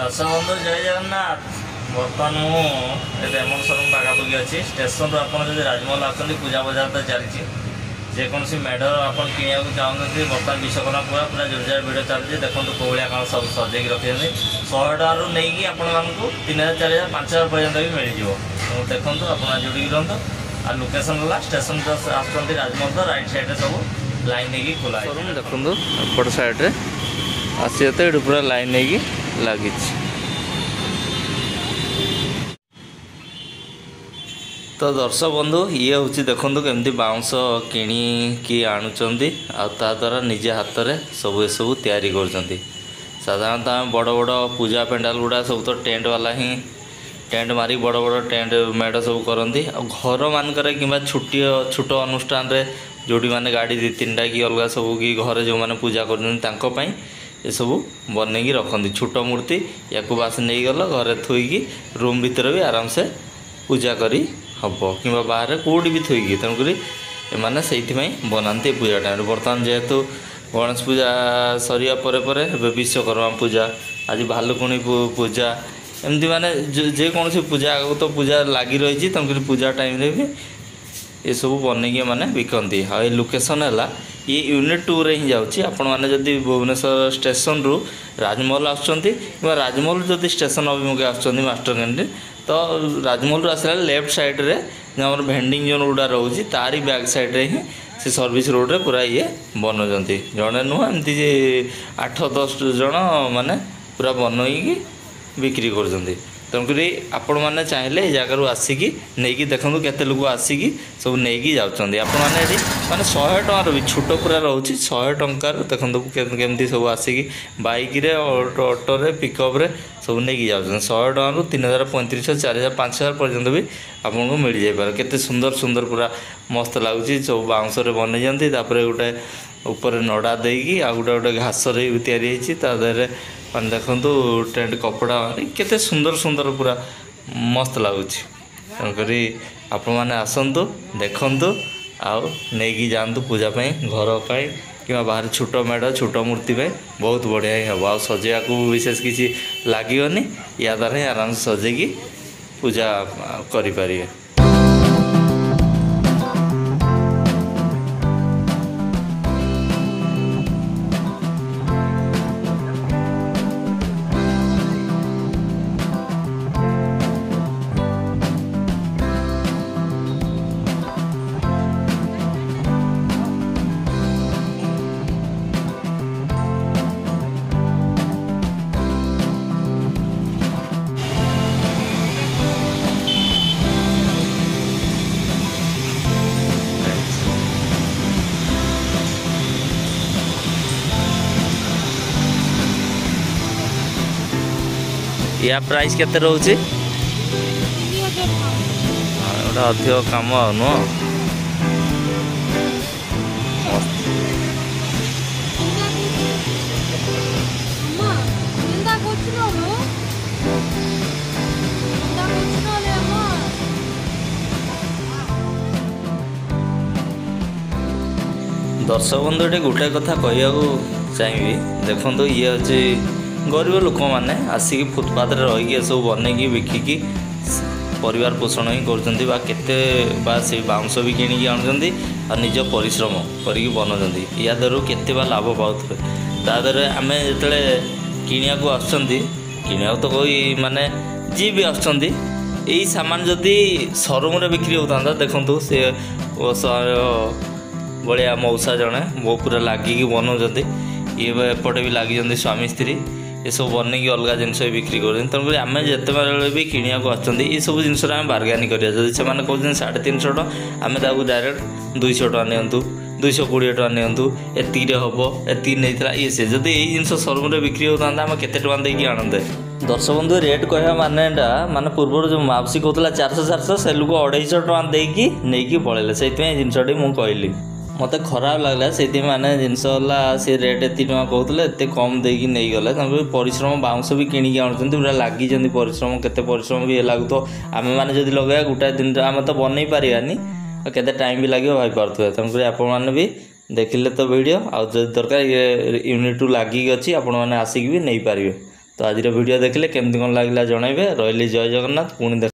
दर्शक बंधु जय जगन्नाथ। बर्तमान मुझे रेमंड शोरूम पाखापाखि अच्छी स्टेशन रू आप राजमहल आसती पूजा बजार तो चलती जेकोसी मेढ़ आप किणा चाहते बर्तमान विश्वकर्मा पूरा पूरा जोरजार भिड़ चलती देखो कौ भाया कौन सब सजे रखी 100 टू नहीं आपण 3000 4000 5000 पर्यटन भी मिल जाए। देखो आप जोड़ी रुहतु आ लोकेशन है स्टेशन आसुँच राजमहल तो राइट साइड सब लाइन नहीं खोला देखो एपट साइड आसी तो ये पूरा लाइन नहीं लगी। तो दर्शक बंधु ये हूँ देखो केमती बाउंस कि आणुंट आ द्वारा निजे हाथ में सब सब तैयारी कर साधारणतः आम बड़ बड़ पूजा पेंडाल गुड़ा सब तो टेंट वाला ही टेंट मारी बड़ बड़ टेंट मेढ़ सब करती घर मानक कि छोट अनुष्ठान जोड़ी मैंने गाड़ी 2-3टा कि अलग सब कि घर जो मैंने पूजा कर ये सब बन रखती छोट मूर्ति या बास नहीं गल घर थोईकी रूम भितर भी आराम से पूजा करी हम कि बाहर कौटी भी थोईकी तेणुक एने से बनाते पूजा टाइम बर्तमान जेहेतु गणेश पूजा सरिया परे विश्वकर्मा पूजा आज भालुकुणी पूजा एमती माने जेकोसी पूजा आगे तो पूजा लगी रही तेणुक पूजा टाइम भी ये सब बनईकी मैंने बिकती हाँ। लोकेशन है ये यूनिट 2 रे ही जाऊँगी आपण मैंने जदि भुवनेश्वर स्टेशन रु राजमहल आसुँच राजमहल जदि स्टेशन अभिमुखे आसुँच मास्टर कैंटीन तो राजमहल आसला लेफ्ट साइड रे जो भेंडिंग जोन गुड़ा रोचे तारी बैक साइड रे ही से सर्विस रोड रे पूरा ये बनाते जड़े नुह एमती 8-10 जन माने पूरा बनईकी बिक्री कर तेणुक आपण मैंने चाहिए जगार आसिकी नहीं देखो केते लोग आसिकी सब नहीं जाऊँच आपने माने 100 टंकार भी छोट पूरा रोचे 100 टंकार देखो केमती सब आसिकी बाइक रे ऑटो रे पिकअप रे सब नहीं जाऊँ 100 टंकार 3000 3500 4000 5000 पर्यंत भी आपको मिल जाए केते सुंदर सुंदर पूरा मस्त लगुच सब बाउंस बन जाती गोटे ऊपर नड़ा देकी आ गोटे घास या मैंने देखु टेंट कपड़ा केते सुंदर सुंदर पूरा मस्त लगुच तेणुक आपण मैंने आसतु देखु आउ नहीं जातु पूजापाई घर पर कि बाहर छोट मेढ़ छोट मूर्ति पे बहुत बढ़िया ही हम आ सजा को विशेष किसी लगे या द्वारा ही आराम से सजेकी पूजा करें। या प्राइस केते रोचे गोटे अधिक कम नुह दर्शक बंधु ये गोटे कथा कहूँ चाहिए देखो ये हूँ गरीब लोक मैंने आसिक फुटपाथ रही सब बनईकी बिकिकी परिवार पोषण ही कर बाउंस भी किणी आणुंट और निज परिश्रम करके बनाते या द्वारा केते लाभ पाते तादे आम जो किणा आसुँचा तो कोई माने जी भी आसुँच यही सामान जदि शोरूम रे बिक्री होता देखु से भाया मौसा जड़े वो पूरा लगिकी बनाऊँ ये एपटे भी लगी स्वामी स्त्री ये सब बनईकी अलग जिनस बिक्री कर तेणुक आम जिते भी किणा आसुँच सब जिनस बार्गेनिंग करा जब से कहते 350 टका आम डायरेक्ट 200 टका नियंतु 220 टका नियंतु एतिक हम एति नहीं ये से जब यही जिन शोरूम बिक्री होता आम केते टका देकी आणते। दर्शक बंधु रेट कह माने पूर्व जो माउसी कहला 400 से लोक 250 टका देकी नहीं पलैले से जिनटी मुझे कहली मत खराब लगला से माने जिनस सी रेट एति टका कहते एत कम देकी नहीं गले परिश्रम बाउंस भी किणी आणुंट पूरा लगी परिश्रम केते परिश्रम भी लगू तो आम मैंने जब लगे गोटाए दिन आम तो बनई पारानी केते टाइम भी लगे भाई पारे तेणुक आपने भी देखिले तो वीडियो आ दरकार ये यूनिट 2 लगिक अच्छी आपण मैंने आसिक भी नहीं पारे। ତ ଆଜିର ଭିଡ଼ିଓ ଦେଖିଲେ କେମିତି କ'ଣ ଲାଗିଲା ଜଣାଇବେ। ରହିଲି, ଜୟ ଜଗନ୍ନାଥ। ପୁଣି